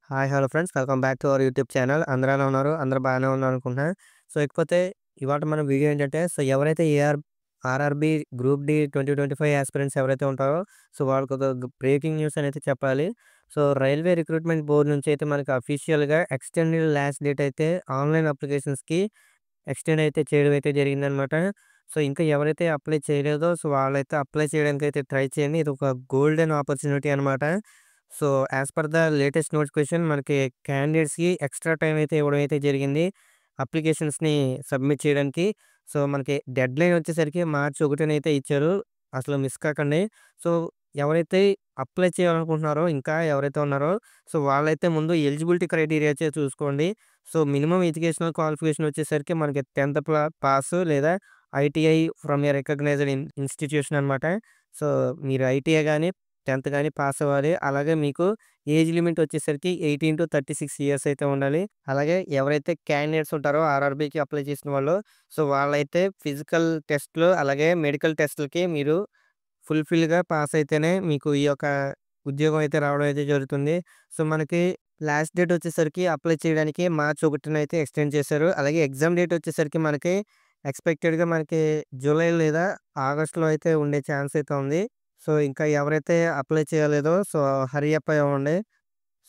Hi! Hello friends. Welcome back to our YouTube channel. అందరూ ఎలా ఉన్నారు? అందరూ బాగానే ఉన్నారనుకుంటున్నా. ఇకపోతే ఇవాళ మన వీడియో ఏంటంటే, ఎవరైతే ఆర్ఆర్‌బీ గ్రూప్ డి 2025 యాస్పిరెంట్స్ ఎవరైతే ఉంటారో, వాళ్ళకొక బ్రేకింగ్ న్యూస్ అనేది చెప్పాలి. రైల్వే రిక్రూట్‌మెంట్ బోర్డ్ నుంచి అయితే మనకి అఫీషియల్‌గా ఎక్స్‌టెండెడ్ లాస్ట్ డేట్ అయితే ఆన్‌లైన్ అప్లికేషన్స్‌కి ఎక్స్‌టెండ్ అయితే చేయడం అయితే జరిగిందనమాట. ఇంకా ఎవరైతే అప్లై చేయలేదో వాళ్ళైతే అప్లై చేయడానికైతే ట్రై చేయండి. ఇదొక గోల్డెన్ ఆపర్చునిటీ అనమాట. As per the latest notification మనకి క్యాండిడేట్స్‌కి ఎక్స్‌ట్రా టైమ్ అయితే ఇవ్వడం అయితే జరిగింది. అప్లికేషన్స్‌ని సబ్మిట్ చేయడానికి. మనకి డెడ్‌లైన్ వచ్చేసరికి మార్చి 1 అయితే ఇచ్చారు. అసలు మిస్ కాకండి. సో, ఎవరైతే అప్లై చేయాలనుకుంటున్నారో ఇంకా ఎవరైతే ఉన్నారో వాళ్ళైతే ముందు ఎలిజిబిలిటీ క్రైటీరియా అయితే చూసుకోండి. మినిమమ్ ఎడ్యుకేషనల్ క్వాలిఫికేషన్ వచ్చేసరికి మనకి 10థ్ పాస్ లేదా ITI from a recognised institution అనమాట. సో, మీరు ఐటీఐ గాని 10థ్ గాని పాస్ అవ్వాలి. అలాగే మీకు ఏజ్ లిమిట్ వచ్చేసరికి 18-36 ఇయర్స్ అయితే ఉండాలి. అలాగే ఎవరైతే క్యాండిడేట్స్ ఉంటారో ఆర్ఆర్‌బీకి అప్లై చేసిన వాళ్ళు వాళ్ళైతే ఫిజికల్ టెస్ట్‌లు అలాగే మెడికల్ టెస్ట్‌లకి మీరు ఫుల్‌ఫిల్‌గా పాస్ అయితేనే మీకు ఈ యొక్క ఉద్యోగం అయితే రావడం అయితే జరుగుతుంది. మనకి లాస్ట్ డేట్ వచ్చేసరికి అప్లై చేయడానికి మార్చి 1 అయితే ఎక్స్‌టెండ్ చేశారు. అలాగే ఎగ్జామ్ డేట్ వచ్చేసరికి మనకి ఎక్స్‌పెక్టెడ్‌గా మనకి జూలై లేదా ఆగస్ట్‌లో అయితే ఉండే ఛాన్స్ అయితే ఉంది. ఇంకా ఎవరైతే అప్లై చేయలేదో హర్రీ అప్ అవ్వండి.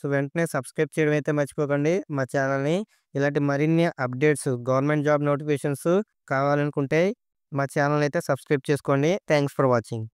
వెంటనే సబ్స్క్రైబ్ చేయడం అయితే మర్చిపోకండి మా ఛానల్‌ని. ఇలాంటి మరిన్ని అప్డేట్స్ గవర్నమెంట్ జాబ్ నోటిఫికేషన్స్ కావాలనుకుంటే మా ఛానల్ అయితే సబ్స్క్రైబ్ చేసుకోండి. Thanks for watching.